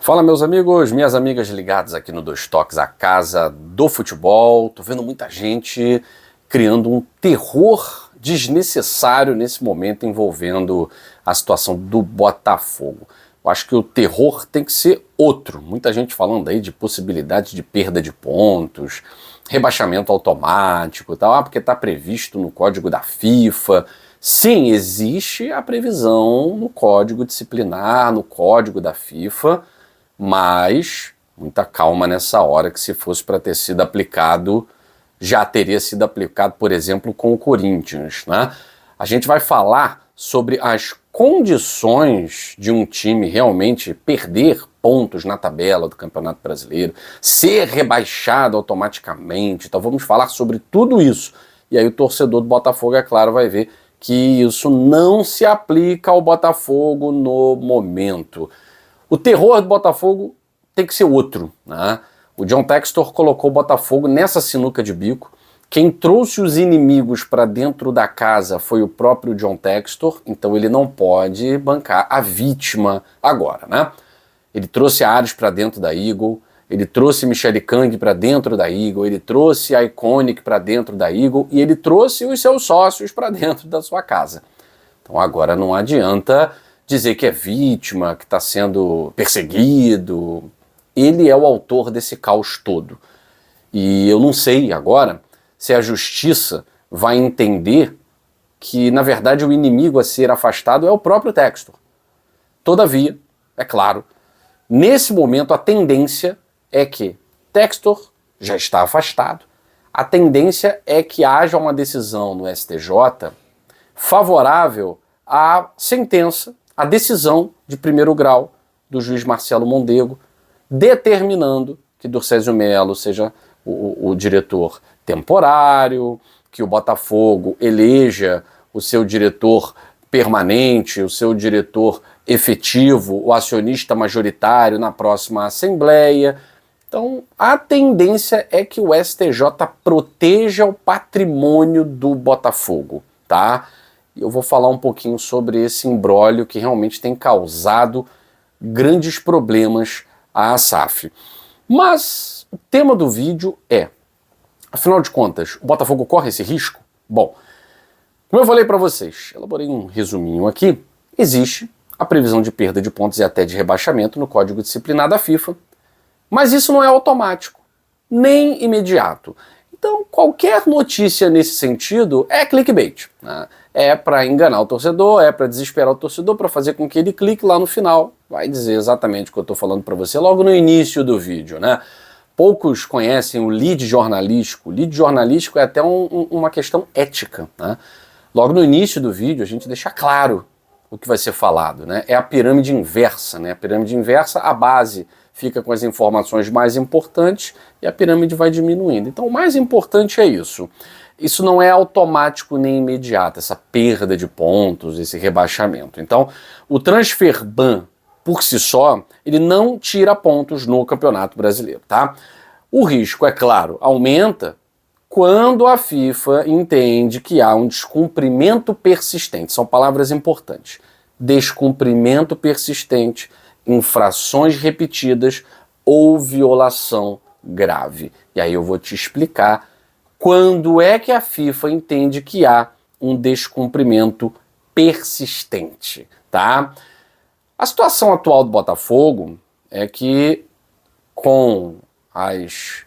Fala, meus amigos, minhas amigas ligadas aqui no Dois Toques, a casa do futebol. Tô vendo muita gente criando um terror desnecessário nesse momento envolvendo a situação do Botafogo. Eu acho que o terror tem que ser outro. Muita gente falando aí de possibilidade de perda de pontos, rebaixamento automático e tal, porque está previsto no código da FIFA. Sim, existe a previsão no código disciplinar, no código da FIFA, mas muita calma nessa hora, que se fosse para ter sido aplicado, já teria sido aplicado, por exemplo, com o Corinthians, né? A gente vai falar sobre as condições de um time realmente perder pontos na tabela do Campeonato Brasileiro, ser rebaixado automaticamente. Então vamos falar sobre tudo isso. E aí o torcedor do Botafogo, é claro, vai ver que isso não se aplica ao Botafogo no momento. O terror do Botafogo tem que ser outro, né? O John Textor colocou o Botafogo nessa sinuca de bico. Quem trouxe os inimigos para dentro da casa foi o próprio John Textor, então ele não pode bancar a vítima agora, né? Ele trouxe a Ares para dentro da Eagle, ele trouxe Michele Kang para dentro da Eagle, ele trouxe a Iconic para dentro da Eagle e ele trouxe os seus sócios para dentro da sua casa. Então agora não adianta dizer que é vítima, que está sendo perseguido. Ele é o autor desse caos todo. E eu não sei agora se a justiça vai entender que, na verdade, o inimigo a ser afastado é o próprio Textor. Todavia, é claro, nesse momento a tendência é que Textor já está afastado. A tendência é que haja uma decisão no STJ favorável à sentença, à decisão de primeiro grau do juiz Marcelo Mondego, determinando que Durcésio Melo seja o diretor temporário, que o Botafogo eleja o seu diretor permanente, o seu diretor efetivo, o acionista majoritário na próxima Assembleia. Então, a tendência é que o STJ proteja o patrimônio do Botafogo, tá? E eu vou falar um pouquinho sobre esse imbróglio que realmente tem causado grandes problemas à SAF. Mas o tema do vídeo é, afinal de contas, o Botafogo corre esse risco? Bom, como eu falei para vocês, elaborei um resuminho aqui, existe a previsão de perda de pontos e até de rebaixamento no Código Disciplinar da FIFA, mas isso não é automático, nem imediato. Então, qualquer notícia nesse sentido é clickbait, né? É para enganar o torcedor, é para desesperar o torcedor, para fazer com que ele clique lá no final. Vai dizer exatamente o que eu estou falando para você logo no início do vídeo, né? Poucos conhecem o lead jornalístico. O lead jornalístico é até uma questão ética, né? Logo no início do vídeo a gente deixa claro o que vai ser falado, né? É a pirâmide inversa, né? A pirâmide inversa, a base fica com as informações mais importantes e a pirâmide vai diminuindo. Então o mais importante é isso. Isso não é automático nem imediato, essa perda de pontos, esse rebaixamento. Então o transfer ban por si só, ele não tira pontos no Campeonato Brasileiro, tá? O risco, é claro, aumenta quando a FIFA entende que há um descumprimento persistente. São palavras importantes. Descumprimento persistente, infrações repetidas ou violação grave. E aí eu vou te explicar quando é que a FIFA entende que há um descumprimento persistente, tá? A situação atual do Botafogo é que, com as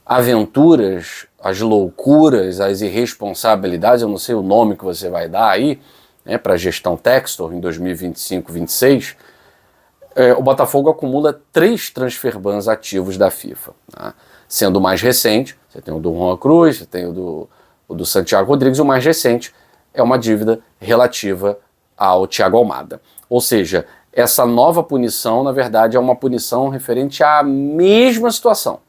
aventuras, as loucuras, as irresponsabilidades, eu não sei o nome que você vai dar aí, né, para a gestão Textor em 2025-26, o Botafogo acumula 3 transfer bans ativos da FIFA, né? Sendo o mais recente, você tem o do Juan Cruz, você tem o do Santiago Rodrigues, e o mais recente é uma dívida relativa ao Thiago Almada. Ou seja, essa nova punição, na verdade, é uma punição referente à mesma situação.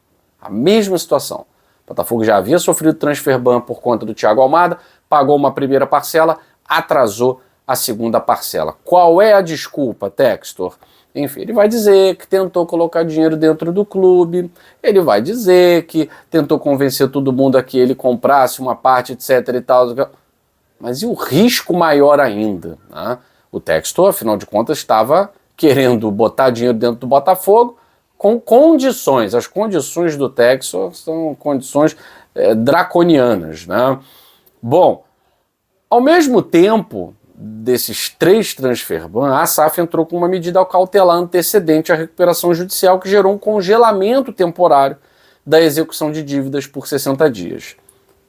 A mesma situação. O Botafogo já havia sofrido transfer ban por conta do Thiago Almada, pagou uma primeira parcela, atrasou a segunda parcela. Qual é a desculpa, Textor? Enfim, ele vai dizer que tentou colocar dinheiro dentro do clube, ele vai dizer que tentou convencer todo mundo a que ele comprasse uma parte, etc e tal. Mas e o risco maior ainda, né? O Textor, afinal de contas, estava querendo botar dinheiro dentro do Botafogo com condições. As condições do Textor são condições draconianas, né? Bom, ao mesmo tempo desses 3 transfer ban, a SAF entrou com uma medida cautelar antecedente à recuperação judicial que gerou um congelamento temporário da execução de dívidas por 60 dias.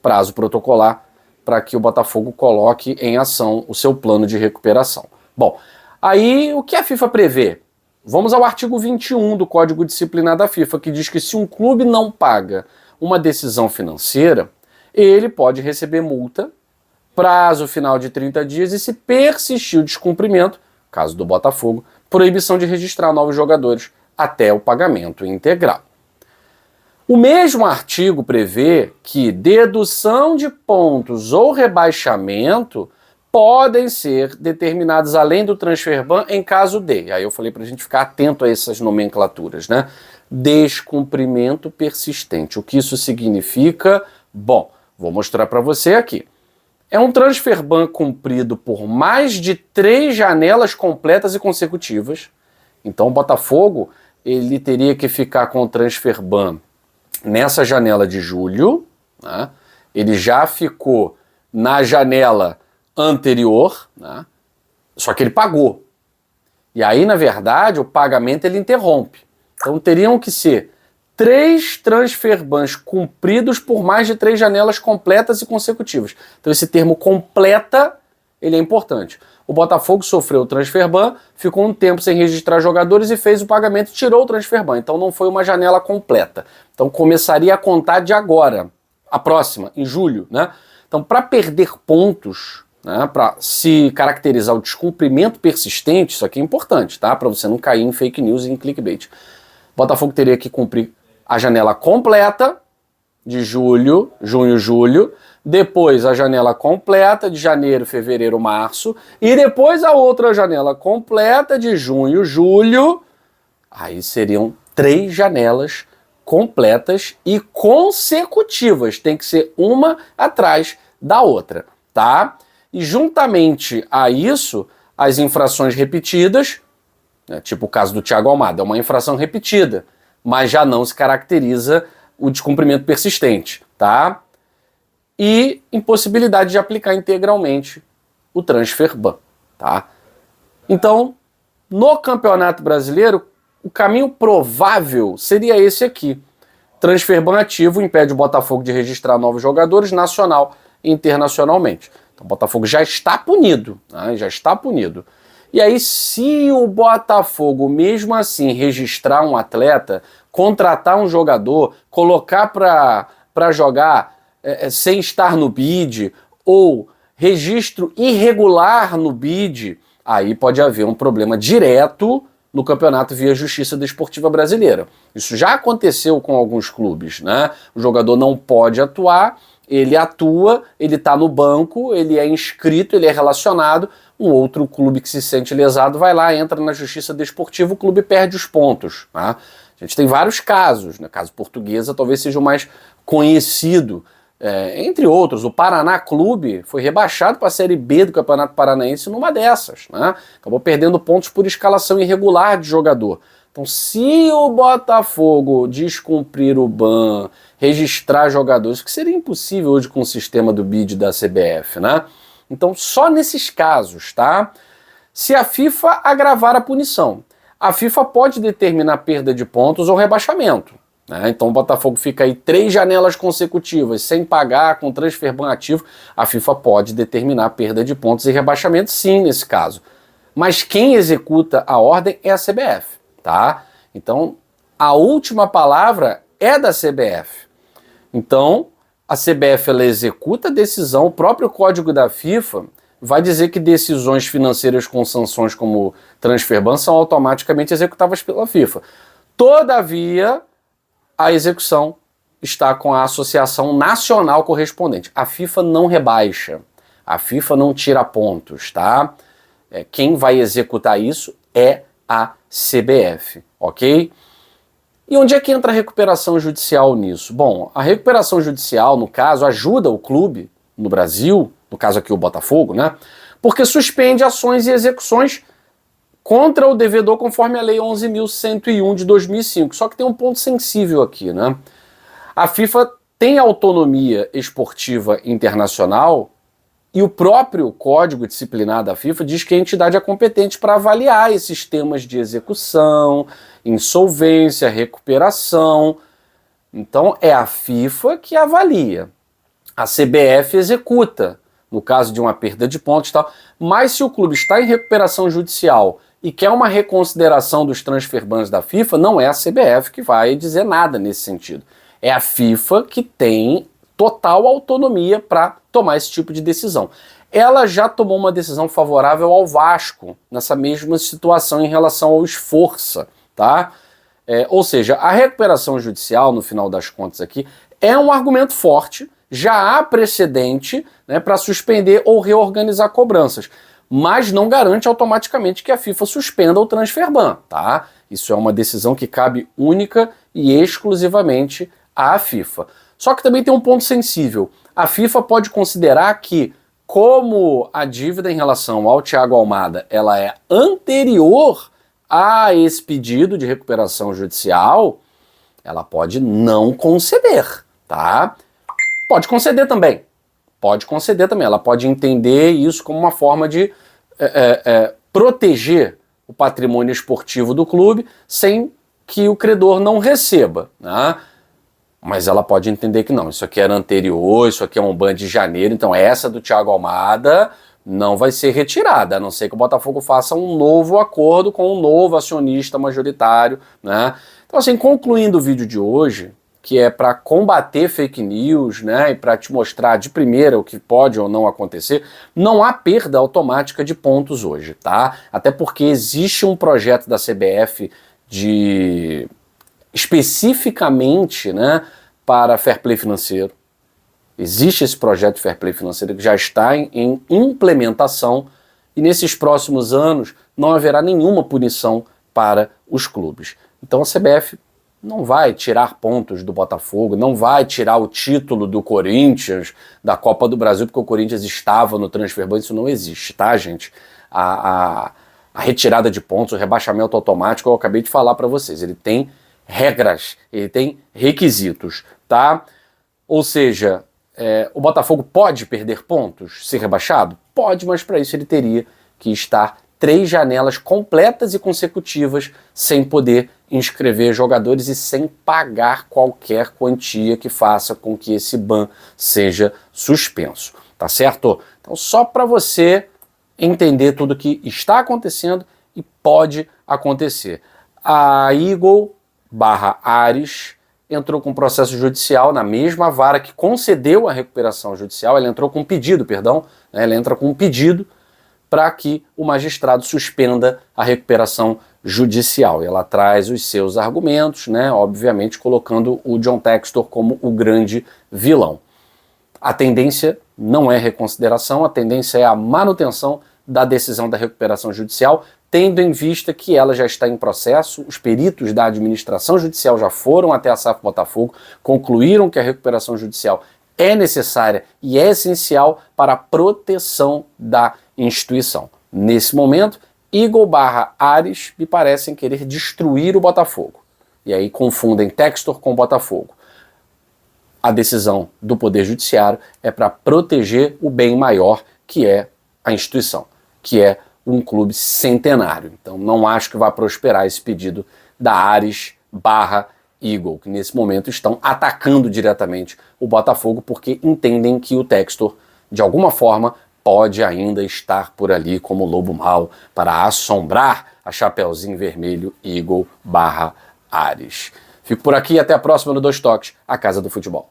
Prazo protocolar para que o Botafogo coloque em ação o seu plano de recuperação. Bom, aí o que a FIFA prevê? Vamos ao artigo 21 do Código Disciplinar da FIFA, que diz que se um clube não paga uma decisão financeira, ele pode receber multa, prazo final de 30 dias e, se persistir o descumprimento, caso do Botafogo, proibição de registrar novos jogadores até o pagamento integral. O mesmo artigo prevê que dedução de pontos ou rebaixamento podem ser determinados além do transfer ban em caso de, aí eu falei para a gente ficar atento a essas nomenclaturas, né? Descumprimento persistente. O que isso significa? Bom, vou mostrar para você aqui. É um transfer ban cumprido por mais de 3 janelas completas e consecutivas. Então o Botafogo ele teria que ficar com o transfer ban nessa janela de julho, né? Ele já ficou na janela anterior, né? Só que ele pagou. E aí, na verdade, o pagamento ele interrompe. Então teriam que ser 3 transfer bans cumpridos por mais de 3 janelas completas e consecutivas. Então esse termo completa, ele é importante. O Botafogo sofreu o transfer ban, ficou um tempo sem registrar jogadores e fez o pagamento e tirou o transfer ban. Então não foi uma janela completa. Então começaria a contar de agora, a próxima, em julho, né? Então para perder pontos, né, para se caracterizar o descumprimento persistente, isso aqui é importante, tá? Para você não cair em fake news e em clickbait. O Botafogo teria que cumprir a janela completa de julho, junho, julho, depois a janela completa de janeiro, fevereiro, março, e depois a outra janela completa de junho, julho. Aí seriam 3 janelas completas e consecutivas, tem que ser uma atrás da outra, tá? E juntamente a isso, as infrações repetidas, né, tipo o caso do Thiago Almada, é uma infração repetida, mas já não se caracteriza o descumprimento persistente, tá? E impossibilidade de aplicar integralmente o transfer ban, tá? Então, no Campeonato Brasileiro, o caminho provável seria esse aqui. Transfer ban ativo impede o Botafogo de registrar novos jogadores nacional e internacionalmente. Então o Botafogo já está punido, né? Já está punido. E aí, se o Botafogo, mesmo assim, registrar um atleta, contratar um jogador, colocar para jogar sem estar no bid, ou registro irregular no bid, aí pode haver um problema direto no campeonato via Justiça Desportiva Brasileira. Isso já aconteceu com alguns clubes, né? O jogador não pode atuar, ele atua, ele está no banco, ele é inscrito, ele é relacionado, um outro clube que se sente lesado vai lá, entra na Justiça Desportiva, o clube perde os pontos, tá? A gente tem vários casos, né? Caso Portuguesa talvez seja o mais conhecido, entre outros. O Paraná Clube foi rebaixado para a Série B do Campeonato Paranaense numa dessas, né? Acabou perdendo pontos por escalação irregular de jogador. Então, se o Botafogo descumprir o ban, registrar jogadores, que seria impossível hoje com o sistema do bid da CBF, né? Então, só nesses casos, tá? Se a FIFA agravar a punição, a FIFA pode determinar perda de pontos ou rebaixamento, né? Então o Botafogo fica aí 3 janelas consecutivas sem pagar, com transfer ban ativo, a FIFA pode determinar perda de pontos e rebaixamento sim nesse caso. Mas quem executa a ordem é a CBF, tá? Então a última palavra é da CBF. Então a CBF ela executa a decisão, o próprio código da FIFA vai dizer que decisões financeiras com sanções como transfer ban são automaticamente executáveis pela FIFA. Todavia, a execução está com a associação nacional correspondente. A FIFA não rebaixa, a FIFA não tira pontos, tá? Quem vai executar isso é a CBF, ok? E onde é que entra a recuperação judicial nisso? Bom, a recuperação judicial, no caso, ajuda o clube no Brasil, no caso aqui o Botafogo, né? Porque suspende ações e execuções contra o devedor conforme a Lei 11.101 de 2005. Só que tem um ponto sensível aqui, né? A FIFA tem autonomia esportiva internacional e o próprio Código Disciplinar da FIFA diz que a entidade é competente para avaliar esses temas de execução, insolvência, recuperação. Então é a FIFA que avalia. A CBF executa, no caso de uma perda de pontos e tal. Mas se o clube está em recuperação judicial e quer uma reconsideração dos transfer bans da FIFA, não é a CBF que vai dizer nada nesse sentido. É a FIFA que tem total autonomia para tomar esse tipo de decisão. Ela já tomou uma decisão favorável ao Vasco, nessa mesma situação em relação ao Esforça, tá? Ou seja, a recuperação judicial, no final das contas aqui, é um argumento forte, já há precedente, né, para suspender ou reorganizar cobranças, mas não garante automaticamente que a FIFA suspenda o transfer ban, tá? Isso é uma decisão que cabe única e exclusivamente à FIFA. Só que também tem um ponto sensível. A FIFA pode considerar que, como a dívida em relação ao Thiago Almada ela é anterior a esse pedido de recuperação judicial, ela pode não conceder, tá? Pode conceder também. Pode conceder também. Ela pode entender isso como uma forma de proteger o patrimônio esportivo do clube sem que o credor não receba, né? Mas ela pode entender que não, isso aqui era anterior, isso aqui é um ban de janeiro, então essa do Thiago Almada não vai ser retirada, a não ser que o Botafogo faça um novo acordo com um novo acionista majoritário, né? Então assim, concluindo o vídeo de hoje, que é para combater fake news, né, e para te mostrar de primeira o que pode ou não acontecer, não há perda automática de pontos hoje, tá? Até porque existe um projeto da CBF de especificamente, né, para fair play financeiro. Existe esse projeto de fair play financeiro que já está em implementação e nesses próximos anos não haverá nenhuma punição para os clubes. Então a CBF não vai tirar pontos do Botafogo, não vai tirar o título do Corinthians, da Copa do Brasil, porque o Corinthians estava no transfer ban, isso não existe, tá, gente? A retirada de pontos, o rebaixamento automático, eu acabei de falar para vocês, ele tem regras, ele tem requisitos, tá? Ou seja, o Botafogo pode perder pontos, ser rebaixado? Pode, mas para isso ele teria que estar 3 janelas completas e consecutivas sem poder inscrever jogadores e sem pagar qualquer quantia que faça com que esse ban seja suspenso, tá certo? Então só para você entender tudo que está acontecendo e pode acontecer. A Eagle/Ares entrou com processo judicial na mesma vara que concedeu a recuperação judicial, ela entrou com um pedido, perdão, né? Ela entra com um pedido para que o magistrado suspenda a recuperação judicial. E ela traz os seus argumentos, né, obviamente colocando o John Textor como o grande vilão. A tendência não é reconsideração, a tendência é a manutenção da decisão da recuperação judicial, tendo em vista que ela já está em processo, os peritos da administração judicial já foram até a SAF Botafogo, concluíram que a recuperação judicial é necessária e é essencial para a proteção da instituição. Nesse momento, Eagle/Ares me parecem querer destruir o Botafogo. E aí confundem Textor com Botafogo. A decisão do Poder Judiciário é para proteger o bem maior, que é a instituição, que é um clube centenário. Então não acho que vai prosperar esse pedido da Ares/Eagle, que nesse momento estão atacando diretamente o Botafogo porque entendem que o Textor, de alguma forma, pode ainda estar por ali como lobo mau para assombrar a Chapeuzinho Vermelho Eagle/Ares. Fico por aqui, até a próxima no Dois Toques, a Casa do Futebol.